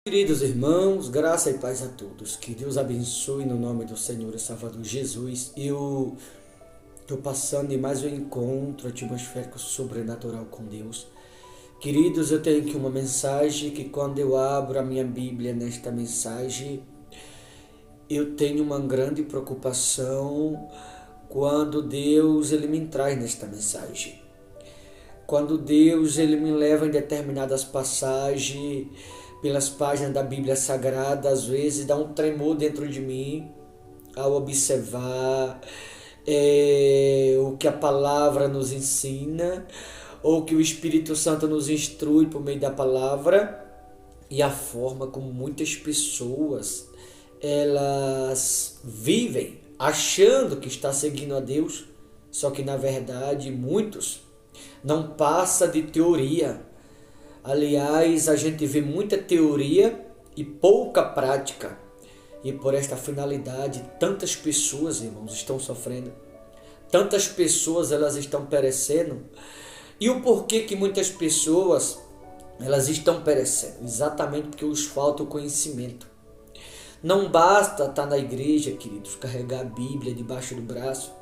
Queridos irmãos, graça e paz a todos. Que Deus abençoe no nome do Senhor e Salvador Jesus. Eu estou passando em mais um encontro atmosférico sobrenatural com Deus. Queridos, eu tenho aqui uma mensagem que quando eu abro a minha Bíblia nesta mensagem, eu tenho uma grande preocupação quando Deus ele me traz nesta mensagem. Quando Deus ele me leva em determinadas passagens, pelas páginas da Bíblia Sagrada, às vezes dá um tremor dentro de mim ao observar o que a palavra nos ensina, ou que o Espírito Santo nos instrui por meio da palavra, e a forma como muitas pessoas elas vivem achando que está seguindo a Deus, só que na verdade muitos não passa de teoria. Aliás, a gente vê muita teoria e pouca prática. E por esta finalidade, tantas pessoas, irmãos, estão sofrendo. Tantas pessoas, elas estão perecendo. E o porquê que muitas pessoas, elas estão perecendo? Exatamente porque os falta o conhecimento. Não basta estar na igreja, queridos, carregar a Bíblia debaixo do braço.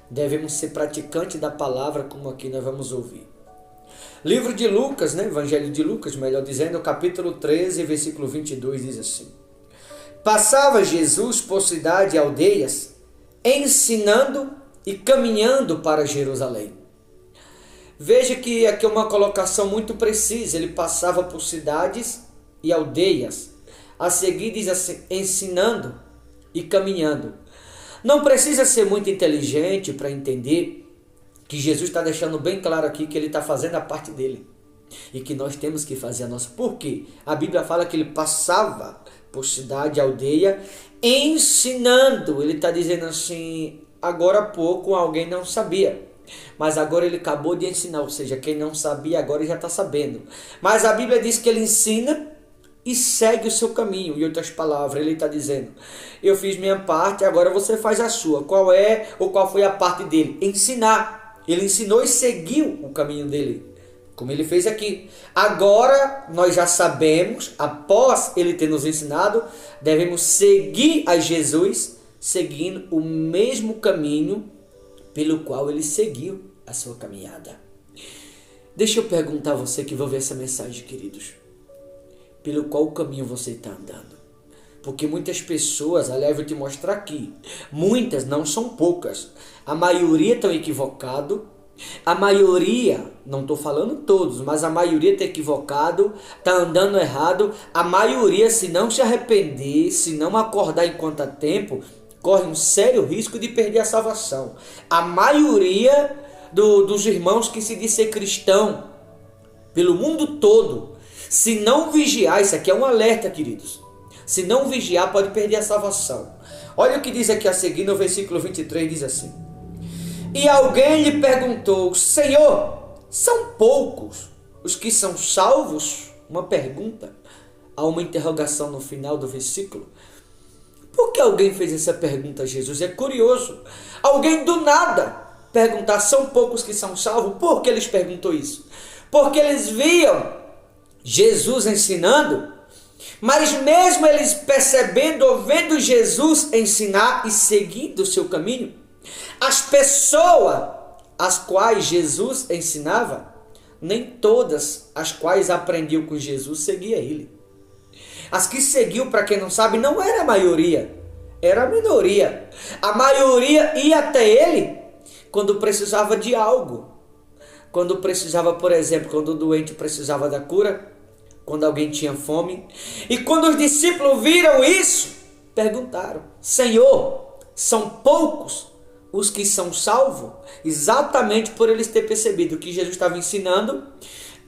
Devemos ser praticantes da palavra, como aqui nós vamos ouvir. Livro de Lucas, Evangelho de Lucas, melhor dizendo, capítulo 13, versículo 22, diz assim: Passava Jesus por cidades e aldeias, ensinando e caminhando para Jerusalém. Veja que aqui é uma colocação muito precisa. Ele passava por cidades e aldeias. A seguir diz assim, ensinando e caminhando. Não precisa ser muito inteligente para entender que Jesus está deixando bem claro aqui que ele está fazendo a parte dele. E que nós temos que fazer a nossa. Por quê? A Bíblia fala que ele passava por cidade e aldeia ensinando. Ele está dizendo assim, agora há pouco alguém não sabia. Mas agora ele acabou de ensinar. Ou seja, quem não sabia agora já está sabendo. Mas a Bíblia diz que ele ensina e segue o seu caminho. Em outras palavras, ele está dizendo, eu fiz minha parte, agora você faz a sua. Qual é ou qual foi a parte dele? Ensinar. Ele ensinou e seguiu o caminho dele, como ele fez aqui. Agora, nós já sabemos, após ele ter nos ensinado, devemos seguir a Jesus, seguindo o mesmo caminho pelo qual ele seguiu a sua caminhada. Deixa eu perguntar a você que vai ver essa mensagem, queridos. Pelo qual caminho você está andando? Porque muitas pessoas, aliás, vou te mostrar aqui, muitas, não são poucas, a maioria estão equivocado, a maioria, não estou falando todos, mas a maioria está equivocado, está andando errado, a maioria, se não se arrepender, se não acordar enquanto há tempo, corre um sério risco de perder a salvação. A maioria dos irmãos que se diz ser cristão, pelo mundo todo, se não vigiar, isso aqui é um alerta, queridos, se não vigiar pode perder a salvação. Olha o que diz aqui a seguir no versículo 23, diz assim: E alguém lhe perguntou, Senhor, são poucos os que são salvos? Uma pergunta, há uma interrogação no final do versículo. Por que alguém fez essa pergunta a Jesus? É curioso, alguém do nada perguntar, são poucos que são salvos? Por que eles perguntou isso? Porque eles viam Jesus ensinando, mas mesmo eles percebendo ou vendo Jesus ensinar e seguindo o seu caminho, as pessoas as quais Jesus ensinava, nem todas as quais aprendiam com Jesus seguia ele. As que seguiu, para quem não sabe, não era a maioria, era a minoria. A maioria ia até ele quando precisava de algo. Quando precisava, por exemplo, quando o doente precisava da cura, quando alguém tinha fome. E quando os discípulos viram isso, perguntaram, Senhor, são poucos os que são salvos? Exatamente por eles ter percebido que Jesus estava ensinando,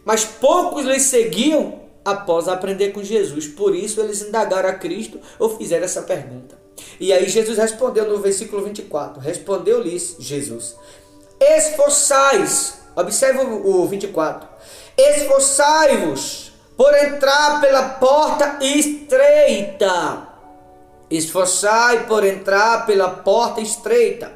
mas poucos lhe seguiam após aprender com Jesus. Por isso eles indagaram a Cristo ou fizeram essa pergunta. E aí Jesus respondeu no versículo 24, respondeu-lhes Jesus, esforçais, observe o 24, esforçai-vos por entrar pela porta estreita. Esforçai por entrar pela porta estreita.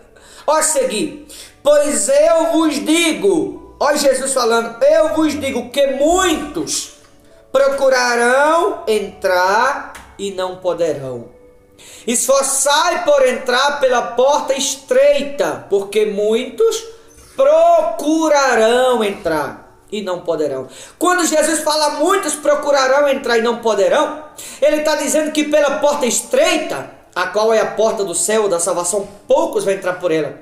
Ó seguir, pois eu vos digo, ó Jesus falando, eu vos digo que muitos procurarão entrar e não poderão. Esforçai por entrar pela porta estreita, porque muitos procurarão entrar e não poderão. Quando Jesus fala muitos procurarão entrar e não poderão, ele está dizendo que pela porta estreita, a qual é a porta do céu, da salvação, poucos vão entrar por ela.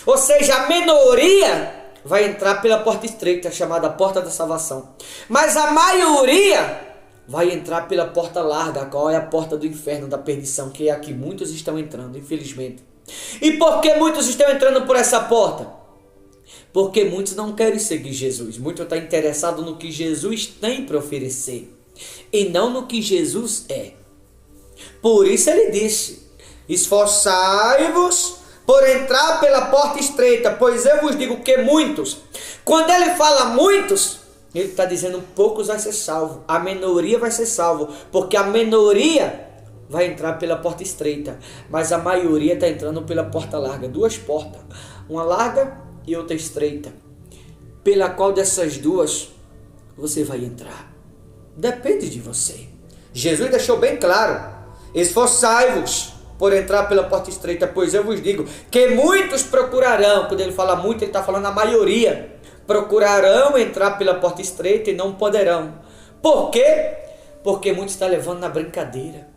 Ou seja, a minoria vai entrar pela porta estreita, chamada porta da salvação. Mas a maioria vai entrar pela porta larga, a qual é a porta do inferno, da perdição, que é a que muitos estão entrando, infelizmente. E por que muitos estão entrando por essa porta? Porque muitos não querem seguir Jesus. Muitos estão interessados no que Jesus tem para oferecer e não no que Jesus é. Por isso ele disse: esforçai-vos por entrar pela porta estreita, pois eu vos digo que muitos. Quando ele fala muitos, ele está dizendo poucos vai ser salvo, a minoria vai ser salvo, porque a minoria vai entrar pela porta estreita, mas a maioria está entrando pela porta larga. Duas portas, uma larga e outra estreita. Pela qual dessas duas você vai entrar? Depende de você. Jesus deixou bem claro: esforçai-vos por entrar pela porta estreita, pois eu vos digo que muitos procurarão. Quando ele fala muito, ele está falando a maioria. Procurarão entrar pela porta estreita e não poderão. Por quê? Porque muitos estão levando na brincadeira.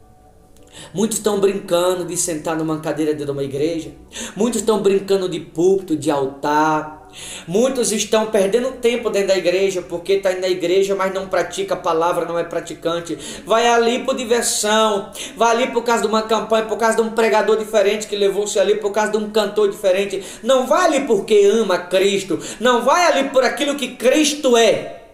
Muitos estão brincando de sentar numa cadeira dentro de uma igreja. Muitos estão brincando de púlpito, de altar. Muitos estão perdendo tempo dentro da igreja, porque está indo na igreja, mas não pratica a palavra, não é praticante. Vai ali por diversão, vai ali por causa de uma campanha, por causa de um pregador diferente que levou-se ali, por causa de um cantor diferente. Não vai ali porque ama Cristo, não vai ali por aquilo que Cristo é.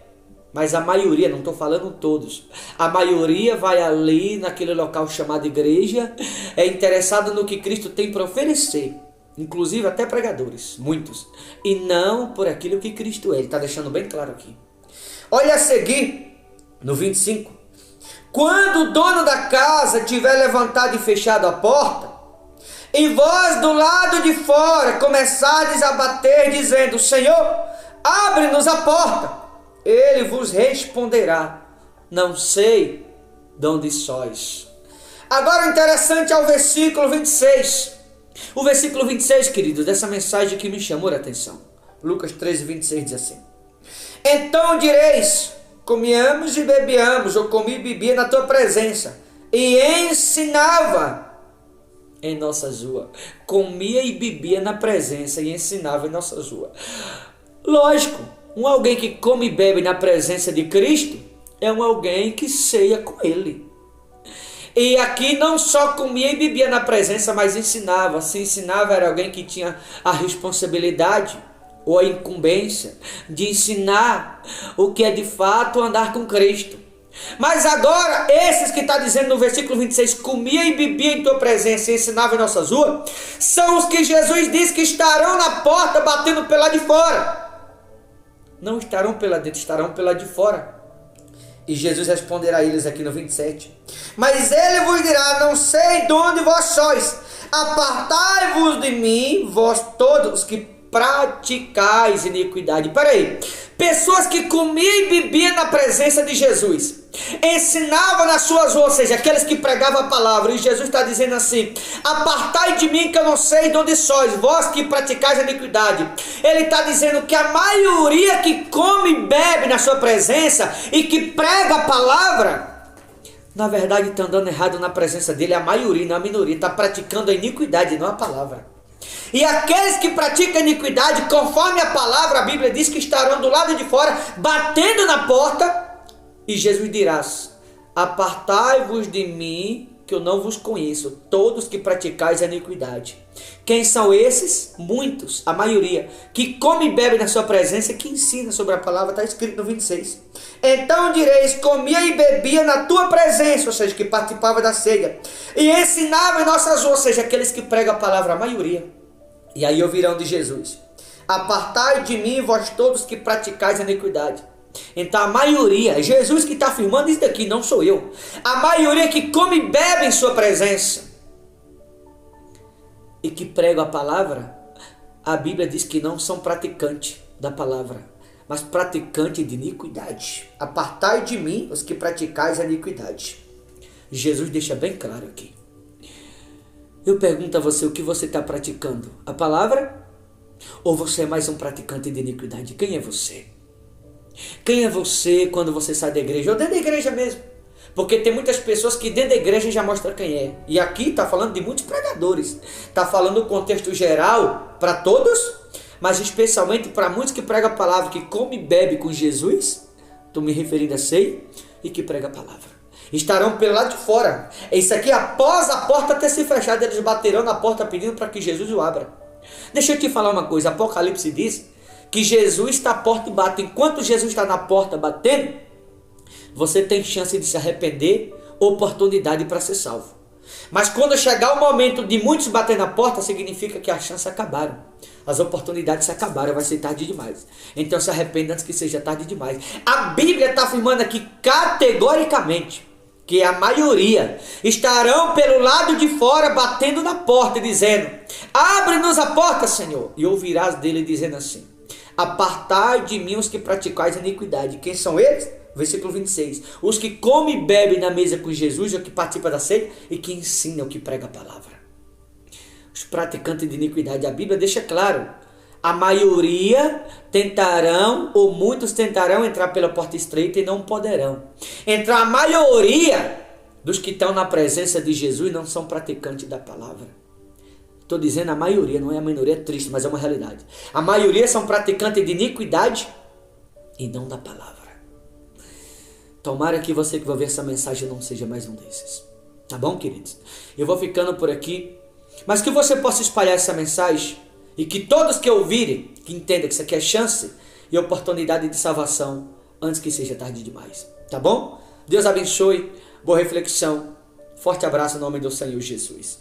Mas a maioria, não estou falando todos, a maioria vai ali naquele local chamado igreja, é interessado no que Cristo tem para oferecer. Inclusive até pregadores, muitos. E não por aquilo que Cristo é. Ele está deixando bem claro aqui. Olha a seguir, no 25. Quando o dono da casa tiver levantado e fechado a porta, e vós do lado de fora começardes a bater, dizendo: Senhor, abre-nos a porta. Ele vos responderá: não sei de onde sois. Agora o interessante é o versículo 26. O versículo 26, queridos, dessa mensagem que me chamou a atenção. Lucas 13, 26 diz assim: então direis: comíamos e bebíamos, ou comi e bebia na tua presença, e ensinava em nossas ruas. Comia e bebia na presença e ensinava em nossas ruas. Lógico, alguém que come e bebe na presença de Cristo é alguém que ceia com Ele. E aqui não só comia e bebia na presença, mas ensinava. Se ensinava, era alguém que tinha a responsabilidade ou a incumbência de ensinar o que é de fato andar com Cristo. Mas agora, esses que está dizendo no versículo 26, comia e bebia em tua presença e ensinava em nossas ruas, são os que Jesus disse que estarão na porta batendo pela de fora. Não estarão pela dentro, estarão pela de fora. E Jesus responderá a eles aqui no 27. Mas ele vos dirá: não sei de onde vós sois. Apartai-vos de mim, vós todos que praticais iniquidade. Peraí. Pessoas que comiam e bebiam na presença de Jesus, ensinavam nas suas ruas, ou seja, aqueles que pregavam a palavra. E Jesus está dizendo assim: apartai de mim que eu não sei de onde sois, vós que praticais a iniquidade. Ele está dizendo que a maioria que come e bebe na sua presença e que prega a palavra, na verdade está andando errado na presença dele. A maioria, não a minoria, está praticando a iniquidade, não a palavra. E aqueles que praticam iniquidade, conforme a palavra, a Bíblia diz que estarão do lado de fora, batendo na porta. E Jesus dirá: apartai-vos de mim, que eu não vos conheço, todos que praticais a iniquidade. Quem são esses? Muitos, a maioria, que come e bebe na sua presença e que ensina sobre a palavra. Está escrito no 26. Então direis: comia e bebia na tua presença, ou seja, que participava da ceia, e ensinava em nossas ruas, ou seja, aqueles que pregam a palavra, a maioria. E aí ouvirão de Jesus: apartai de mim, vós todos que praticais a iniquidade. Então a maioria, Jesus que está afirmando isso daqui, não sou eu. A maioria que come e bebe em sua presença e que prega a palavra, a Bíblia diz que não são praticantes da palavra. mas praticante de iniquidade. Apartai de mim os que praticais a iniquidade. Jesus deixa bem claro aqui. Eu pergunto a você, o que você está praticando? A palavra? Ou você é mais um praticante de iniquidade? Quem é você? Quem é você quando você sai da igreja? Ou dentro da igreja mesmo. Porque tem muitas pessoas que dentro da igreja já mostram quem é. E aqui está falando de muitos pregadores. Está falando no contexto geral para todos, mas especialmente para muitos que pregam a palavra, que come e bebe com Jesus. Estou me referindo a ceia e que prega a palavra. Estarão pelo lado de fora. Isso aqui após a porta ter se fechado, eles baterão na porta pedindo para que Jesus o abra. Deixa eu te falar uma coisa. Apocalipse diz que Jesus está à porta e bate. Enquanto Jesus está na porta batendo, você tem chance de se arrepender, oportunidade para ser salvo. Mas quando chegar o momento de muitos bater na porta, significa que as chances acabaram. As oportunidades se acabaram, vai ser tarde demais. Então se arrependa antes que seja tarde demais. A Bíblia está afirmando aqui categoricamente que a maioria estarão pelo lado de fora batendo na porta, dizendo: abre-nos a porta, Senhor. E ouvirás dele dizendo assim: apartai de mim os que praticais iniquidade. Quem são eles? Versículo 26. Os que comem e bebem na mesa com Jesus, o que participa da ceia e que ensinam, o que prega a palavra. Os praticantes de iniquidade, a Bíblia deixa claro: a maioria tentarão, ou muitos tentarão entrar pela porta estreita e não poderão. Então a maioria dos que estão na presença de Jesus não são praticantes da palavra. Estou dizendo a maioria, não é a minoria, é triste, mas é uma realidade. A maioria são praticantes de iniquidade e não da palavra. Tomara que você que vai ver essa mensagem não seja mais um desses. Tá bom, queridos? Eu vou ficando por aqui, mas que você possa espalhar essa mensagem e que todos que ouvirem, que entendam que isso aqui é chance e oportunidade de salvação antes que seja tarde demais. Tá bom? Deus abençoe, boa reflexão, forte abraço em nome do Senhor Jesus.